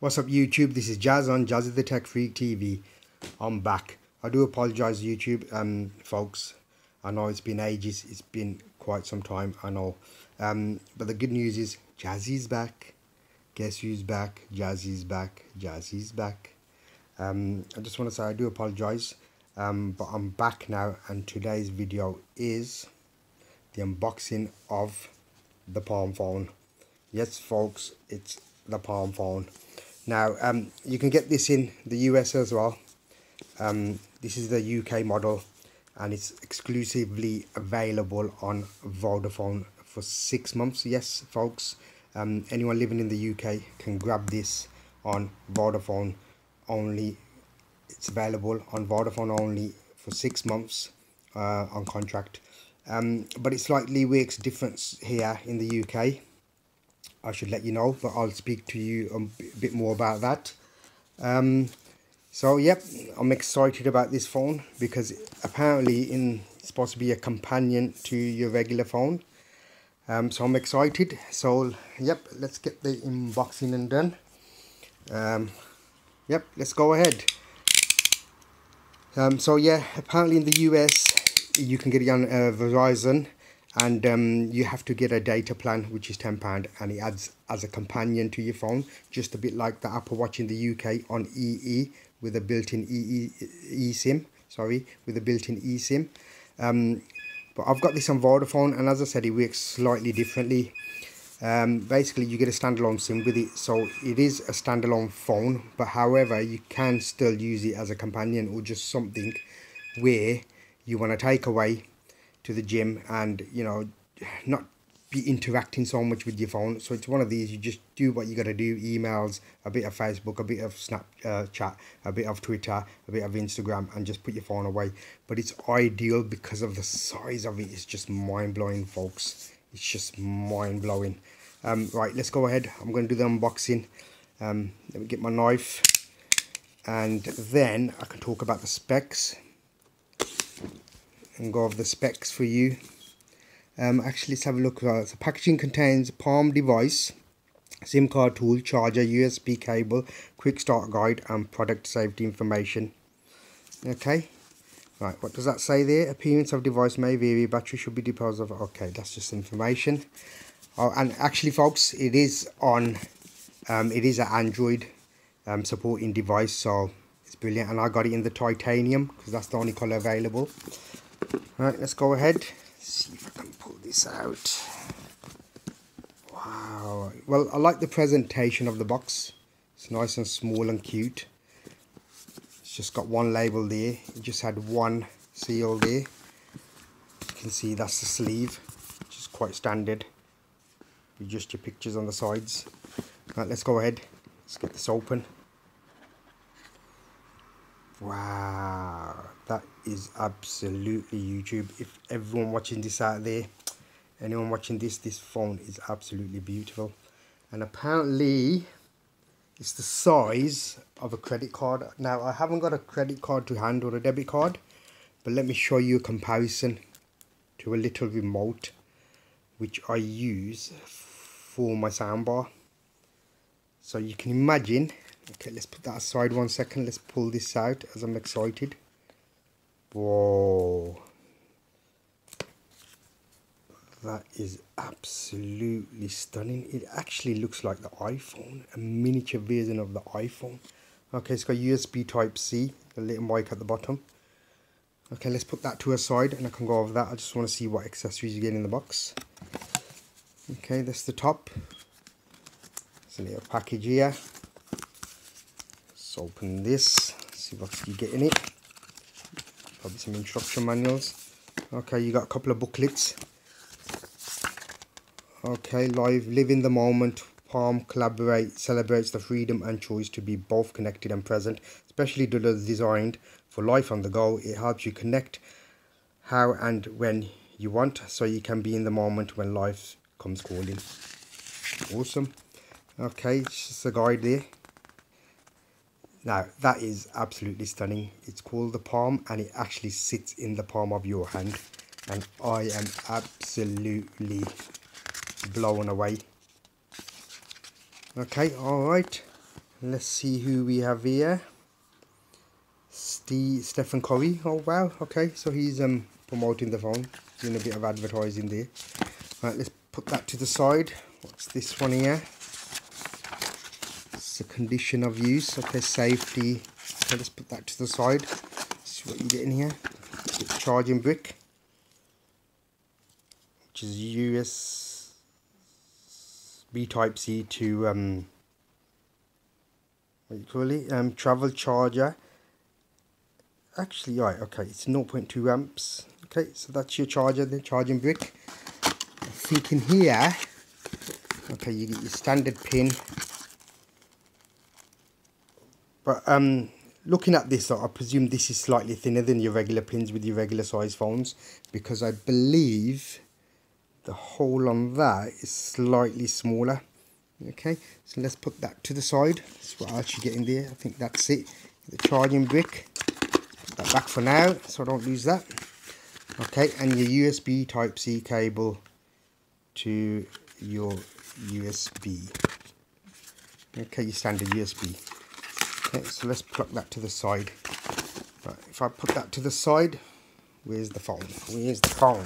What's up YouTube, this is Jazz on Jazzythetechfreaktv. I'm back. I do apologize YouTube folks. I know it's been ages, it's been quite some time, I know. But the good news is Jazzy's back. Guess who's back? Jazzy's back. Jazzy's back. I just want to say I do apologize, but I'm back now, and today's video is the unboxing of the Palm phone. Yes folks, it's the Palm phone. Now you can get this in the US as well. This is the UK model, and it's exclusively available on Vodafone for 6 months. Yes folks, anyone living in the UK can grab this on Vodafone only. It's available on Vodafone only for 6 months on contract, but it slightly works different here in the UK. I should let you know, but I'll speak to you a bit more about that. So yep, I'm excited about this phone because apparently it's supposed to be a companion to your regular phone. So I'm excited. So yep, let's get the unboxing and done. Yep, let's go ahead. So yeah, apparently in the US you can get it on Verizon, and you have to get a data plan which is £10, and it adds as a companion to your phone, just a bit like the Apple Watch in the UK on EE with a built-in eSIM. Sorry, with a built-in eSIM. But I've got this on Vodafone, and as I said, it works slightly differently. Basically you get a standalone SIM with it, so it is a standalone phone, but however you can still use it as a companion, or just something where you want to take away to the gym and, you know, not be interacting so much with your phone. So it's one of these, you just do what you got to do: emails, a bit of Facebook, a bit of Snapchat, a bit of Twitter, a bit of Instagram, and just put your phone away. But it's ideal because of the size of it. It's just mind-blowing folks, it's just mind-blowing. Right, let's go ahead. I'm going to do the unboxing. Let me get my knife, and then I can talk about the specs and go over the specs for you. Actually, let's have a look. So packaging contains Palm device, SIM card tool, charger, USB cable, quick start guide, and product safety information. Okay, right, what does that say there? Appearance of device may vary, battery should be disposed of. Okay, that's just information. Oh, and actually folks, it is on it is an Android supporting device, so it's brilliant. And I got it in the titanium because that's the only color available. Right, let's go ahead, see if I can pull this out. Wow, well, I like the presentation of the box. It's nice and small and cute. It's just got one label there. It just had one seal there. You can see that's the sleeve, which is quite standard, with just your pictures on the sides. Right, let's go ahead, let's get this open. Wow, that is absolutely YouTube. If everyone watching this out there, anyone watching this phone is absolutely beautiful. And apparently it's the size of a credit card. Now I haven't got a credit card to hand or a debit card, but let me show you a comparison to a little remote which I use for my soundbar. So you can imagine. Okay, let's put that aside 1 second. Let's pull this out as I'm excited. Whoa, that is absolutely stunning. It actually looks like the iPhone, a miniature version of the iPhone. Okay, it's got USB type C, a little mic at the bottom. Okay, let's put that to a side, and I can go over that. I just want to see what accessories you get in the box. Okay, that's the top. There's a little package here. Let's open this, see what you get in it. Probably some instruction manuals. Okay, you got a couple of booklets. Okay, live in the moment. Palm celebrates the freedom and choice to be both connected and present. Especially designed for life on the go. It helps you connect how and when you want, so you can be in the moment when life comes calling. Awesome. Okay, it's just a guide there. Now that is absolutely stunning. It's called the Palm, and it actually sits in the palm of your hand, and I am absolutely blown away. Okay, all right, Let's see who we have here. Stephen Curry. Oh wow, okay, so he's promoting the phone, doing a bit of advertising there. Right, let's put that to the side. What's this one here? It's the condition of use. Okay, safety. Okay, let's put that to the side. See what you get in here. Charging brick, which is USB Type C to what do you call it? Travel charger. Actually, right, okay, it's 0.2 amps. Okay, so that's your charger, the charging brick. I think in here, okay, you get your standard pin. But looking at this, I presume this is slightly thinner than your regular pins with your regular size phones, because I believe the hole on that is slightly smaller. Okay, so let's put that to the side. That's what else you get in there. I think that's it. The charging brick. Put that back for now, so I don't lose that. Okay, and your USB Type C cable to your USB. Okay, your standard USB. Okay, so let's plug that to the side. Right, if I put that to the side, where's the phone? Where's the phone?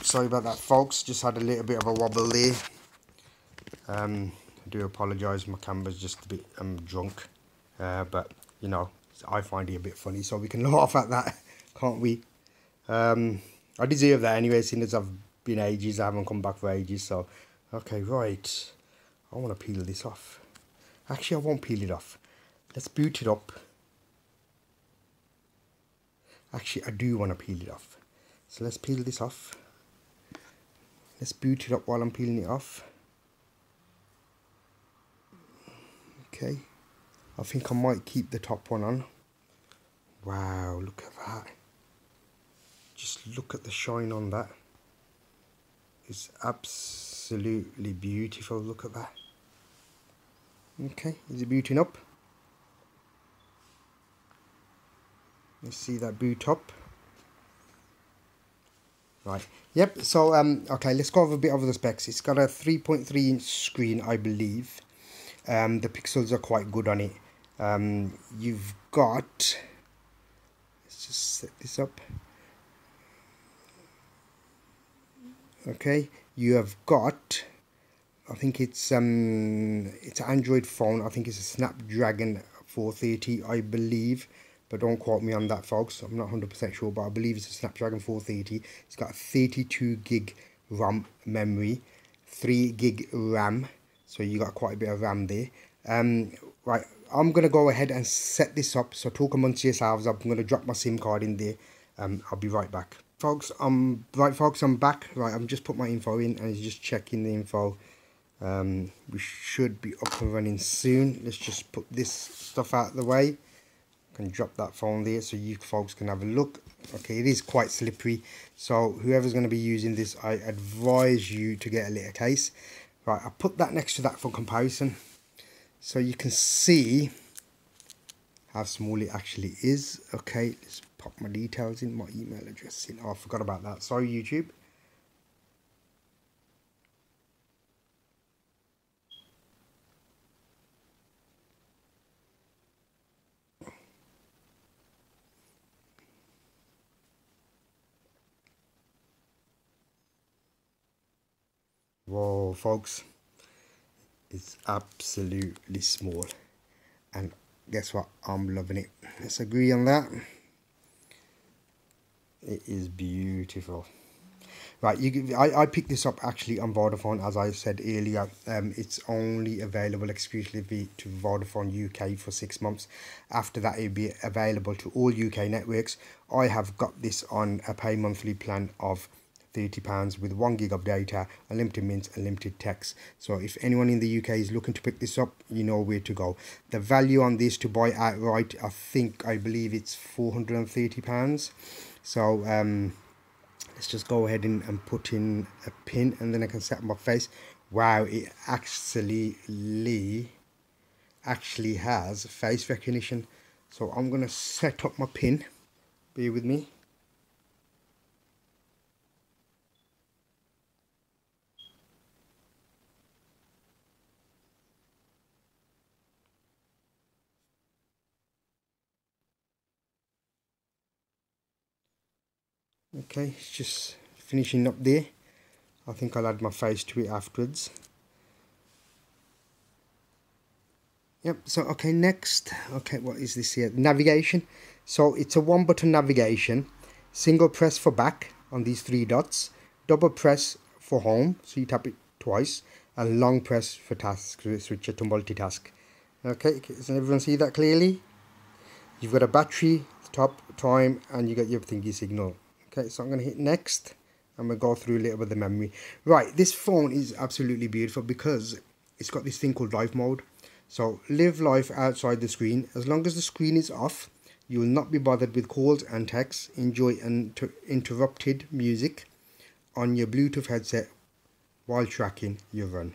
Sorry about that, folks. Just had a little bit of a wobble there. I do apologise. My camera's just a bit drunk, but you know, I find it a bit funny, so we can laugh at that, can't we? I deserve that anyway, seeing as I've been ages. I haven't come back for ages. So, okay, right. I want to peel this off. Actually, I won't peel it off. Let's boot it up. Actually, I do want to peel it off. So let's peel this off. Let's boot it up while I'm peeling it off. Okay. I think I might keep the top one on. Wow, look at that. Just look at the shine on that. It's absolutely beautiful. Look at that. Okay, is it booting up? Let's see that boot up. Right, yep, so okay, let's go over a bit over the specs. It's got a 3.3-inch screen, I believe. The pixels are quite good on it. You've got, let's just set this up. Okay, you have got, I think it's an Android phone. I think it's a Snapdragon 430, I believe, but don't quote me on that, folks. I'm not 100% sure, but I believe it's a Snapdragon 430. It's got a 32 gig RAM memory, 3 gig RAM, so you got quite a bit of RAM there. Right, I'm gonna go ahead and set this up. So talk amongst yourselves. I'm gonna drop my SIM card in there. I'll be right back, folks. I'm back. Right, I've just put my info in and just checking the info. We should be up and running soon. Let's just put this stuff out of the way. I can drop that phone there so you folks can have a look. Okay, it is quite slippery, so whoever's going to be using this, I advise you to get a little case. Right, I put that next to that for comparison, so you can see how small it actually is. Okay, let's pop my details in, my email address in. Oh, I forgot about that. Sorry, YouTube. Whoa, folks, it's absolutely small, and guess what? I'm loving it. Let's agree on that. It is beautiful. Right, I picked this up actually on Vodafone, as I said earlier. It's only available exclusively to Vodafone UK for 6 months. After that, it'll be available to all UK networks. I have got this on a pay monthly plan of £30 with 1 gig of data, unlimited minutes, unlimited text. So if anyone in the UK is looking to pick this up, you know where to go. The value on this to buy outright, I believe it's £430. So let's just go ahead and put in a pin, and then I can set my face. Wow, it actually has face recognition. So I'm gonna set up my pin. Bear with me. Okay, it's just finishing up there. I think I'll add my face to it afterwards. Yep, so okay, next. Okay, what is this here? Navigation. So it's a one button navigation. Single press for back on these three dots. Double press for home, so you tap it twice. And long press for task, switch it to multitask. Okay, can everyone see that clearly? You've got a battery, top, time, and you got your thingy signal. Okay, so I'm going to hit next. I'm going to go through a little bit of the memory. Right, this phone is absolutely beautiful because it's got this thing called live mode. So live life outside the screen. As long as the screen is off, you will not be bothered with calls and texts. Enjoy uninterrupted music on your Bluetooth headset while tracking your run.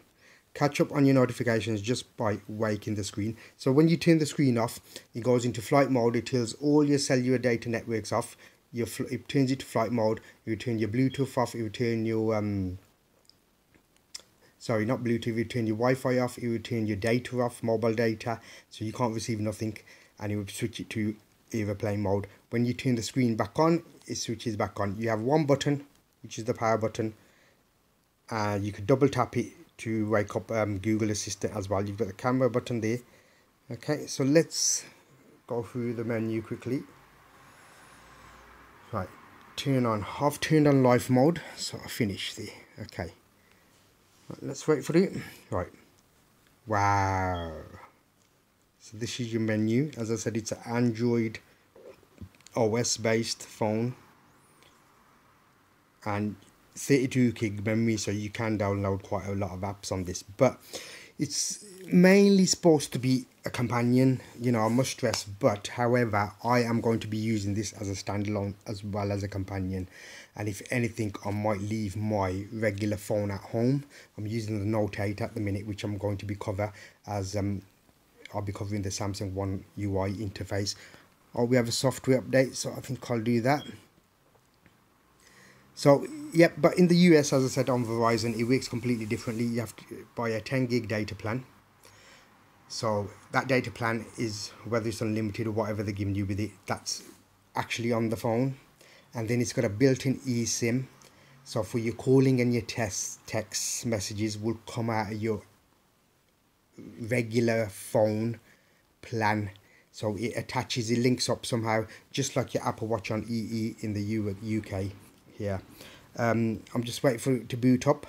Catch up on your notifications just by waking the screen. So when you turn the screen off, it goes into flight mode. It turns all your cellular data networks off. It turns it to flight mode. You turn your Bluetooth off. You turn your sorry, not Bluetooth. You turn your Wi-Fi off. You turn your data off, mobile data, so you can't receive nothing, and you will switch it to airplane mode. When you turn the screen back on, it switches back on. You have one button, which is the power button. You could double tap it to wake up Google Assistant as well. You've got the camera button there. Okay, so let's go through the menu quickly. Right, I've turned on live mode, so I finished there. Okay, right, let's wait for it. Right, wow. So this is your menu. As I said, it's an Android OS based phone, and 32 gig memory, so you can download quite a lot of apps on this, but it's mainly supposed to be a companion, you know, I must stress. But however, I am going to be using this as a standalone as well as a companion, and if anything, I might leave my regular phone at home. I'm using the Note 8 at the minute, which I'm going to be cover as I'll be covering the Samsung One UI interface. We have a software update, so I think I'll do that. So, yeah, but in the US, as I said, on Verizon, it works completely differently. You have to buy a 10 gig data plan. So that data plan is, whether it's unlimited or whatever they're giving you with it, that's actually on the phone. And then it's got a built-in eSIM. So for your calling and your text messages will come out of your regular phone plan. So it attaches, it links up somehow, just like your Apple Watch on EE in the UK. Here, I'm just waiting for it to boot up.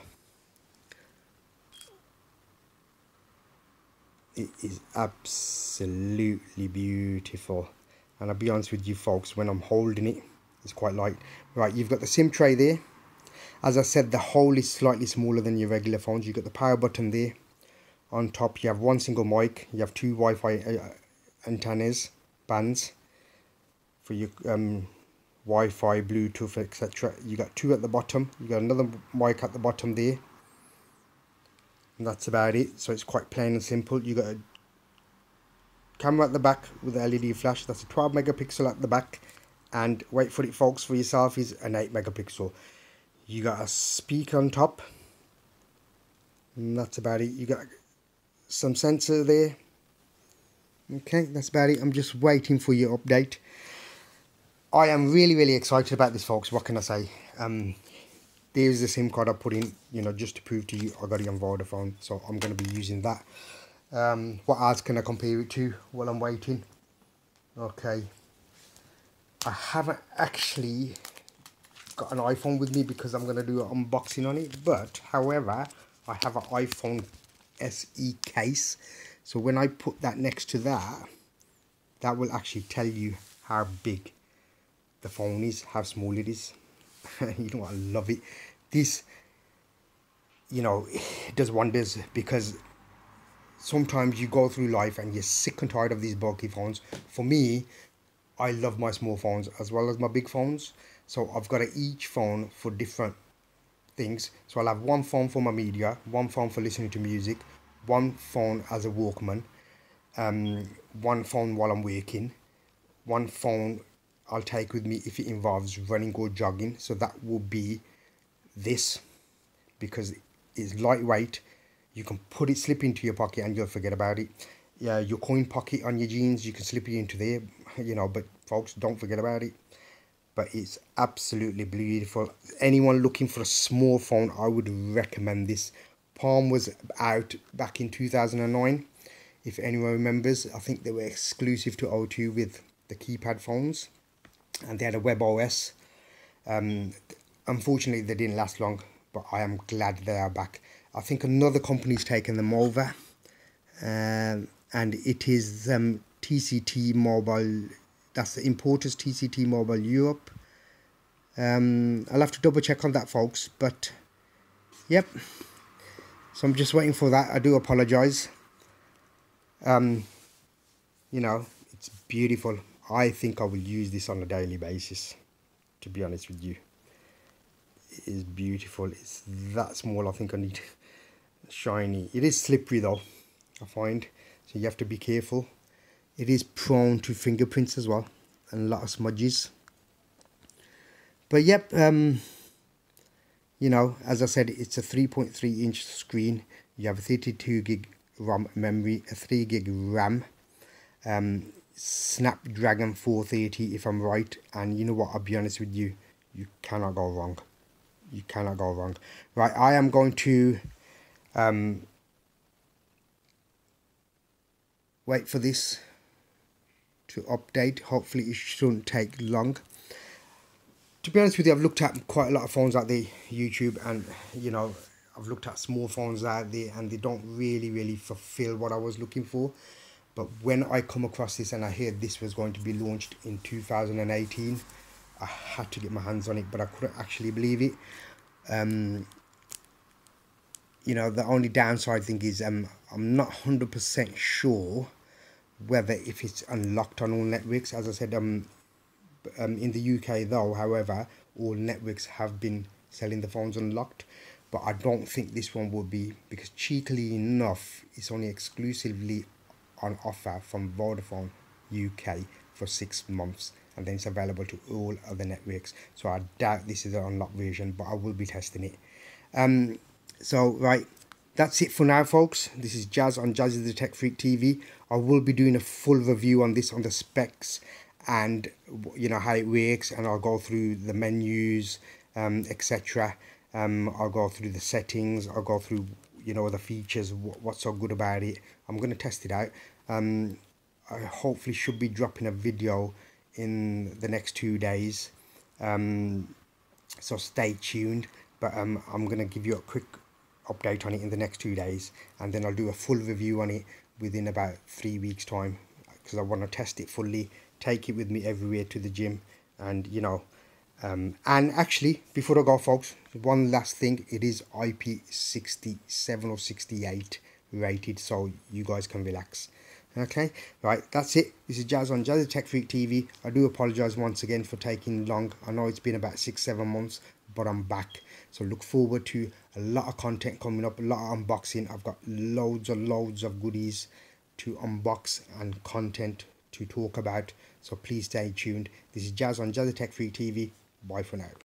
It is absolutely beautiful, and I'll be honest with you folks, when I'm holding it, it's quite light. Right, you've got the SIM tray there. As I said, the hole is slightly smaller than your regular phones. You've got the power button there. On top, you have one single mic. You have two Wi-Fi antennas, bands for your Wi-Fi, Bluetooth, etc. You got two at the bottom. You got another mic at the bottom there, and that's about it. So it's quite plain and simple. You got a camera at the back with a LED flash. That's a 12 megapixel at the back, and wait for it, folks, for your selfies, an 8 megapixel. You got a speaker on top, and that's about it. You got some sensor there. Okay, that's about it. I'm just waiting for your update. I am really excited about this, folks. What can I say? There's the SIM card I put in, you know, just to prove to you I got it on Vodafone. So I'm going to be using that. What else can I compare it to while I'm waiting? Okay. I haven't actually got an iPhone with me because I'm going to do an unboxing on it. But, however, I have an iPhone SE case. So when I put that next to that, that will actually tell you how big the phone is, how small it is. You know what, I love it. This, you know, it does wonders, because sometimes you go through life and you're sick and tired of these bulky phones. For me, I love my small phones as well as my big phones. So I've got each phone for different things. So I'll have one phone for my media, one phone for listening to music, one phone as a Walkman, one phone while I'm working, one phone I'll take with me if it involves running or jogging. So that will be this, because it's lightweight. You can put it, slip into your pocket, and you'll forget about it. Yeah, your coin pocket on your jeans, you can slip it into there, you know, but folks, don't forget about it. but it's absolutely beautiful. Anyone looking for a small phone, I would recommend this. Palm was out back in 2009, if anyone remembers. I think they were exclusive to O2 with the keypad phones, and they had a web OS. Unfortunately, they didn't last long, but I am glad they are back. I think another company's taken them over, and it is TCT Mobile. That's the importers, TCT Mobile Europe. I'll have to double check on that, folks, but yep. So I'm just waiting for that. I do apologize. You know, it's beautiful. I think I will use this on a daily basis, to be honest with you. It is beautiful. It's that small. I think I need shiny. It is slippery though, I find, so you have to be careful. It is prone to fingerprints as well, and a lot of smudges. But yep, you know, as I said, it's a 3.3 inch screen. You have a 32 gig ROM memory, a 3 gig RAM, Snapdragon 430 if I'm right. And you know what, I'll be honest with you, you cannot go wrong. You cannot go wrong. Right, I am going to wait for this to update. Hopefully it shouldn't take long. To be honest with you, I've looked at quite a lot of phones out there, YouTube, and you know, I've looked at small phones out there and they don't really fulfill what I was looking for. But when I come across this and I heard this was going to be launched in 2018, I had to get my hands on it, but I couldn't actually believe it. You know, the only downside thing is I'm not 100% sure whether if it's unlocked on all networks. As I said, in the UK though, however, all networks have been selling the phones unlocked, but I don't think this one will be, because cheekily enough, it's only exclusively on offer from Vodafone UK for 6 months, and then it's available to all other networks. So I doubt this is an unlocked version, but I will be testing it. So right, that's it for now, folks. This is Jazz on Jazzythetechfreaktv. I will be doing a full review on this, on the specs and you know how it works, and I'll go through the menus, etc. I'll go through the settings. I'll go through, you know, the features, what's so good about it. I'm going to test it out. I hopefully should be dropping a video in the next 2 days, so stay tuned. But I'm going to give you a quick update on it in the next 2 days, and then I'll do a full review on it within about 3 weeks time, because I want to test it fully, take it with me everywhere to the gym, and you know, and actually before I go, folks, one last thing, it is IP67 or 68 rated, so you guys can relax. Okay, right, that's it. This is Jazz on Jazzythetechfreaktv. I do apologize once again for taking long. I know it's been about 6-7 months, but I'm back, so look forward to a lot of content coming up, a lot of unboxing. I've got loads of goodies to unbox and content to talk about, so please stay tuned. This is Jazz on Jazzytechfreaktv. Bye for now.